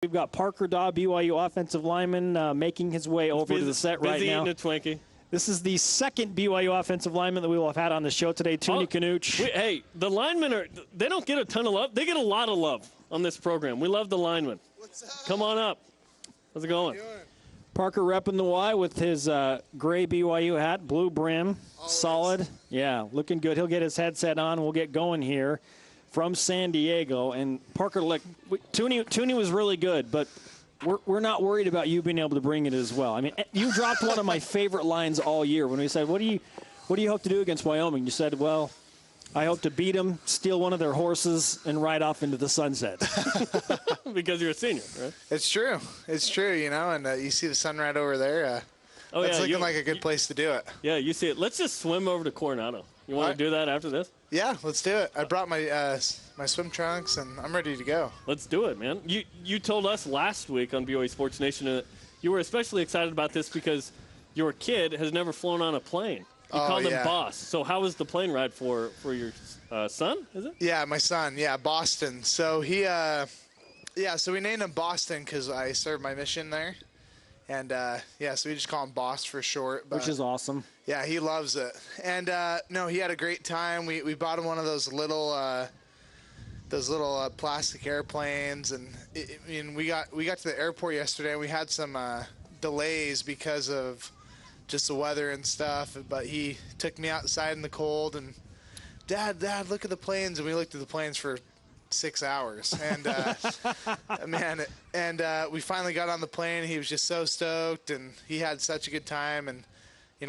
We've got Parker Dawe, BYU offensive lineman, making his way over to the set right now. Busy eating a Twinkie. This is the second BYU offensive lineman that we will have had on the show today, Toonie Canuch. Hey, the linemen, they don't get a ton of love. They get a lot of love on this program. We love the linemen. What's up? Come on up. How's it going? Parker repping the Y with his gray BYU hat, blue brim, Always. solid. Yeah, looking good. He'll get his headset on. We'll get going here from San Diego. And Parker, look, Toonie was really good, but we're not worried about you being able to bring it as well. I mean, you dropped one of my favorite lines all year when we said, what do you hope to do against Wyoming? You said, well, I hope to beat them, steal one of their horses, and ride off into the sunset. Because you're a senior, right? It's true. It's true, you know, and you see the sun right over there. That's looking like a good place to do it. Yeah, you see it. Let's just swim over to Coronado. You want to do that after this? Yeah, let's do it. I brought my my swim trunks, and I'm ready to go. Let's do it, man. You told us last week on BYU Sports Nation that you were especially excited about this because your kid has never flown on a plane. You called him Boss. So how was the plane ride for your son, is it? Yeah, my son. Yeah, Boston. So he, so we named him Boston because I served my mission there. And, so we just call him Boss for short. But, which is awesome. Yeah, he loves it. And, no, he had a great time. We bought him one of those little plastic airplanes. And we got to the airport yesterday, and we had some delays because of just the weather and stuff. But he took me outside in the cold, and, Dad, look at the planes. And we looked at the planes for 6 hours, and we finally got on the plane. He was just so stoked, and he had such a good time. And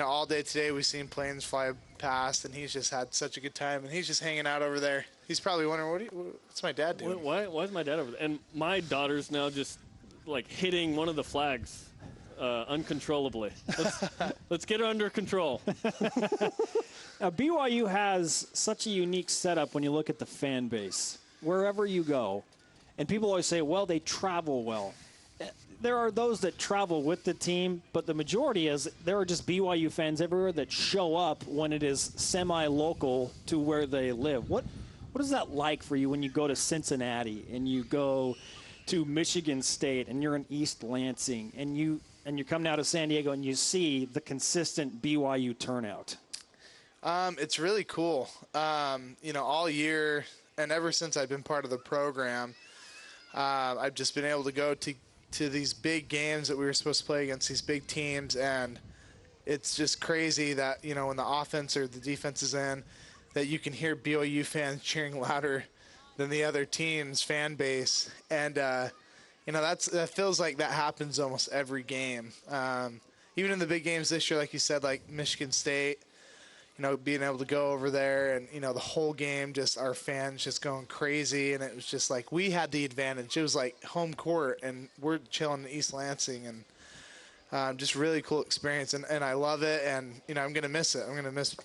all day today we've seen planes fly past, and he's just had such a good time. And he's just hanging out over there. He's probably wondering, what's my dad doing? Why is my dad over there? And my daughter's now just like hitting one of the flags uncontrollably. Let's get her under control. Now, BYU has such a unique setup when you look at the fan base. Wherever you go, and people always say, well, they travel well. There are those that travel with the team, but the majority is there are just BYU fans everywhere that show up when it is semi-local to where they live. What is that like for you when you go to Cincinnati and you go to Michigan State and you're in East Lansing and you come down to San Diego and you see the consistent BYU turnout? It's really cool. All year, and ever since I've been part of the program, I've just been able to go to these big games that we were supposed to play against these big teams, and it's just crazy that, when the offense or the defense is in, that you can hear BYU fans cheering louder than the other team's fan base. And, that feels like that happens almost every game. Even in the big games this year, like you said, like Michigan State, being able to go over there and, the whole game, just our fans just going crazy. And it was just like we had the advantage. It was like home court, and we're chilling in East Lansing. And just really cool experience. And I love it. And, I'm going to miss it. I'm going to miss,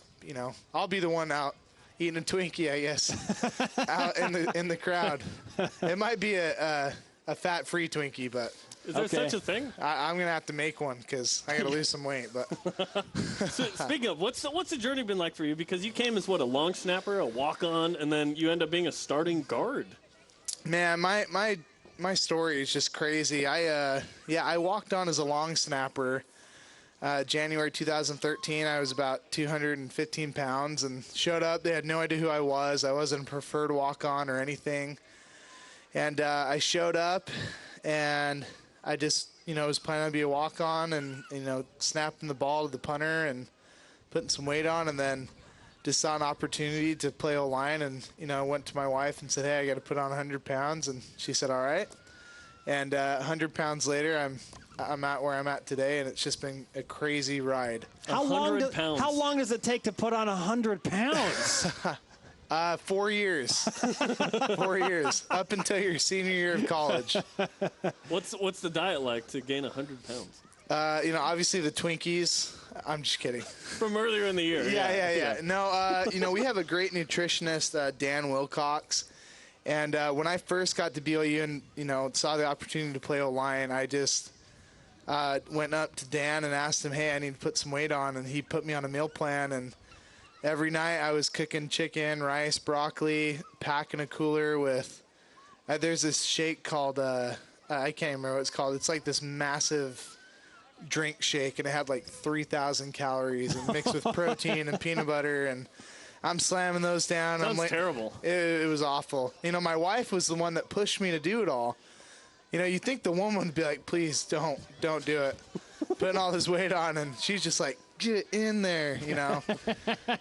I'll be the one out eating a Twinkie, I guess, out in the crowd. It might be a fat-free Twinkie, but – is there such a thing? I'm going to have to make one because I got to lose some weight. But so, speaking of, what's the journey been like for you? Because you came as, a long snapper, a walk-on, and then you end up being a starting guard. Man, my story is just crazy. I walked on as a long snapper January 2013. I was about 215 pounds and showed up. They had no idea who I was. I wasn't a preferred walk-on or anything. And I showed up, and I just, was planning to be a walk-on and, snapping the ball to the punter and putting some weight on, and then just saw an opportunity to play O-line and, went to my wife and said, hey, I got to put on 100 pounds. And she said, all right. And 100 pounds later, I'm at where I'm at today, and it's just been a crazy ride. How long does it take to put on 100 pounds? 4 years. 4 years. Up until your senior year of college. What's the diet like to gain 100 pounds? Obviously the Twinkies. I'm just kidding. From earlier in the year. Yeah. No, we have a great nutritionist, Dan Wilcox. And when I first got to BYU and, saw the opportunity to play O-line, I just went up to Dan and asked him, hey, I need to put some weight on. And he put me on a meal plan, and every night I was cooking chicken, rice, broccoli, packing a cooler with there's this shake called I can't remember what it's called. It's like this massive drink shake, and it had like 3,000 calories and mixed with protein and peanut butter, and I'm slamming those down. Sounds I'm like, terrible. It was awful. You know, my wife was the one that pushed me to do it all. You know, you think the woman would be like, please don't do it. Putting all this weight on, and she's just like, get in there, you know.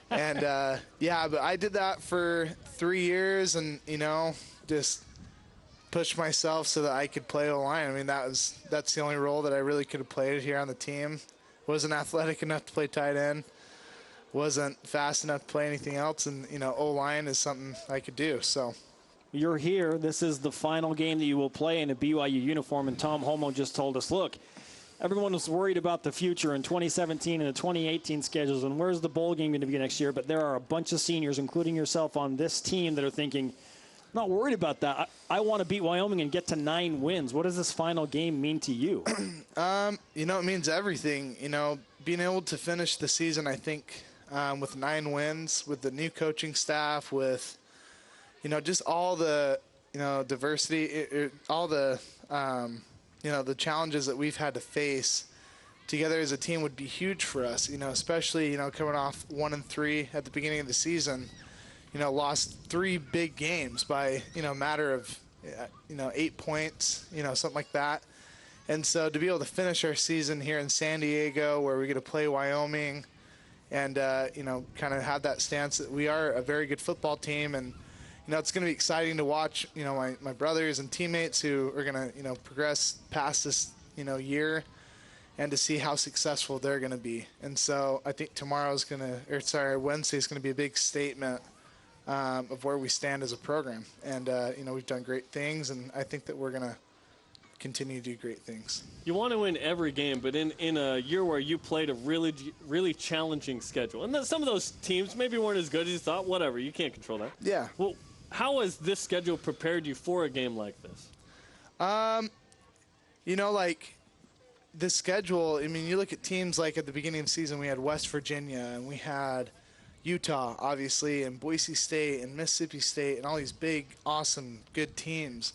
And yeah, but I did that for 3 years, and you know, just pushed myself so that I could play O-line. I mean, that's the only role that I really could have played here on the team. Wasn't athletic enough to play tight end. Wasn't fast enough to play anything else, and you know, O-line is something I could do. So you're here. This is the final game that you will play in a BYU uniform, and Tom Homo just told us, look, everyone was worried about the future in 2017 and the 2018 schedules, and where's the bowl game going to be next year? But there are a bunch of seniors, including yourself, on this team that are thinking, not worried about that. I want to beat Wyoming and get to 9 wins. What does this final game mean to you? You know, it means everything. You know, being able to finish the season, I think, with 9 wins, with the new coaching staff, with, you know, just all the, you know, diversity, all the, you know, the challenges that we've had to face together as a team would be huge for us. You know, especially, you know, coming off 1-3 at the beginning of the season. You know, lost 3 big games by, you know, a matter of, you know, 8 points, you know, something like that. And so to be able to finish our season here in San Diego, where we get to play Wyoming, and, you know, kind of have that stance that we are a very good football team. And, you know, it's going to be exciting to watch, you know, my brothers and teammates who are going to, you know, progress past this, you know, year, and to see how successful they're going to be. And so I think Wednesday is going to be a big statement of where we stand as a program. And, you know, we've done great things, and I think that we're going to continue to do great things. You want to win every game, but in a year where you played a really, really challenging schedule, and then some of those teams maybe weren't as good as you thought, whatever, you can't control that. Yeah. Well, how has this schedule prepared you for a game like this? You know, like, the schedule, I mean, you look at teams like at the beginning of the season, we had West Virginia, and we had Utah, obviously, and Boise State and Mississippi State and all these big, awesome, good teams.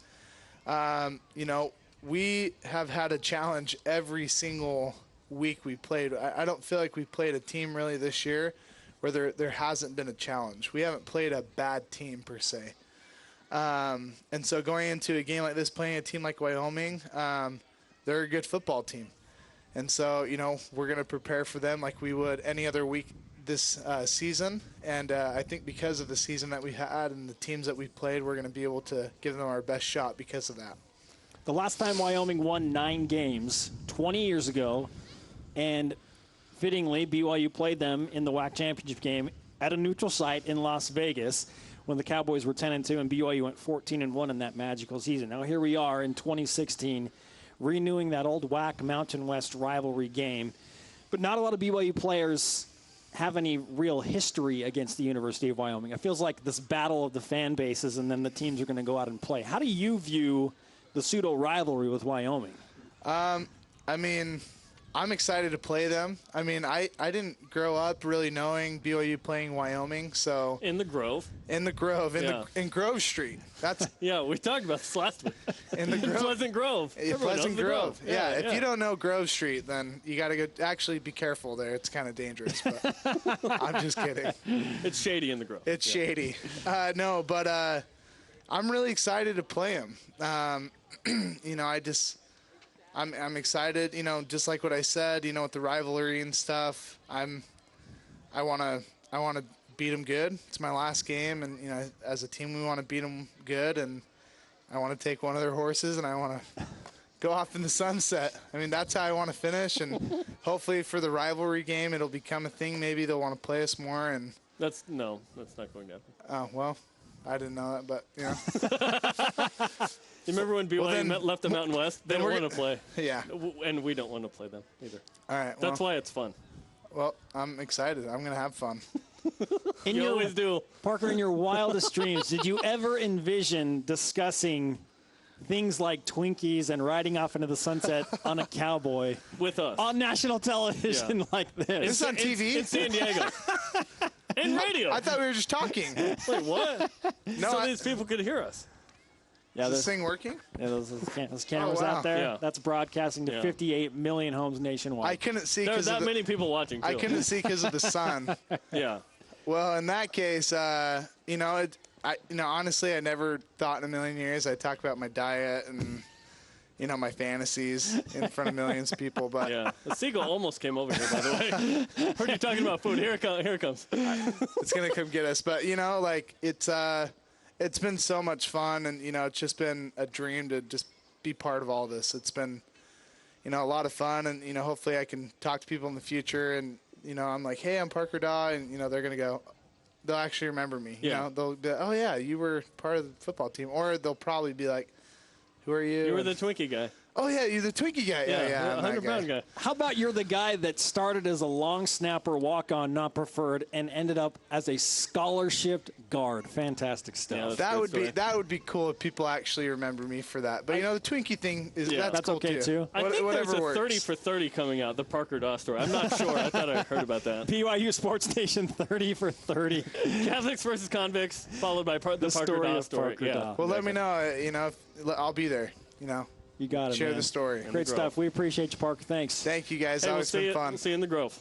You know, we have had a challenge every single week we played. I don't feel like we played a team really this year where there hasn't been a challenge. We haven't played a bad team per se. And so going into a game like this, playing a team like Wyoming, they're a good football team. And so, you know, we're going to prepare for them like we would any other week this season, and I think because of the season that we had and the teams that we played, we're going to be able to give them our best shot because of that. The last time Wyoming won 9 games, 20 years ago, and fittingly, BYU played them in the WAC championship game at a neutral site in Las Vegas when the Cowboys were 10-2 and BYU went 14-1 in that magical season. Now here we are in 2016, renewing that old WAC Mountain West rivalry game, but not a lot of BYU players have any real history against the University of Wyoming. It feels like this battle of the fan bases, and then the teams are going to go out and play. How do you view the pseudo rivalry with Wyoming? I mean, I'm excited to play them. I mean, I didn't grow up really knowing BYU playing Wyoming, so in the Grove. In Grove Street. That's yeah, we talked about this last week. In the Grove. Pleasant Grove. Pleasant Grove. Yeah, if you don't know Grove Street, then you got to go. Actually, be careful there. It's kind of dangerous, but I'm just kidding. It's shady in the Grove. It's shady. No, but I'm really excited to play them. You know, I'm excited, you know, just like what I said, you know, with the rivalry and stuff. I want to beat them good. It's my last game, and you know, as a team, we want to beat them good, and I want to take one of their horses, and I want to go off in the sunset. I mean, that's how I want to finish, and hopefully for the rivalry game, it'll become a thing. Maybe they'll want to play us more, and that's not going to happen. Oh well, I didn't know that, but you know. You remember when BYU left the Mountain West? They don't want to play. Yeah. And we don't want to play them either. All right. That's why it's fun. Well, I'm excited. I'm going to have fun. You always do. Parker, in your wildest dreams, did you ever envision discussing things like Twinkies and riding off into the sunset on a cowboy with us on national television like this? This is on TV? In San Diego. In radio. I thought we were just talking. Wait, what? No, so these people could hear us. Yeah, Is this thing working? Yeah, those cameras out there. Yeah. That's broadcasting to 58 million homes nationwide. I couldn't see There's because that many people watching, too. I couldn't see because of the sun. Yeah. Well, in that case, honestly, I never thought in a million years I'd talk about my diet and, my fantasies in front of millions of people. But Yeah. The seagull almost came over here, by the way. Heard you talking about food. Here it comes. it's going to come get us. But, it's been so much fun. And, it's just been a dream to just be part of all this. It's been, a lot of fun. And, hopefully I can talk to people in the future. And, I'm like, hey, I'm Parker Dawe. And, they're going to go. They'll actually remember me. Yeah. They'll be like, oh, yeah, you were part of the football team. Or they'll probably be like, who are you? You were the Twinkie guy. Oh, yeah, you're the Twinkie guy. Yeah, I'm that 100-pound guy. How about you're the guy that started as a long snapper, walk-on, not preferred, and ended up as a scholarshiped guard? Fantastic stuff. Yeah, that would be cool if people actually remember me for that. But the Twinkie thing that's cool okay too. I think there's a works. 30 for 30 coming out, the Parker Dawe story. I'm not sure. I thought I heard about that. BYU Sports Nation 30 for 30. Catholics versus convicts, followed by the Parker story Dawe of story. Parker Yeah. Dawe. Well, let me know. I'll be there. You got it, Share man. the story. Great stuff. We appreciate you, Parker. Thanks. Thank you, guys. Hey, Always been fun. We'll see you in the Grove.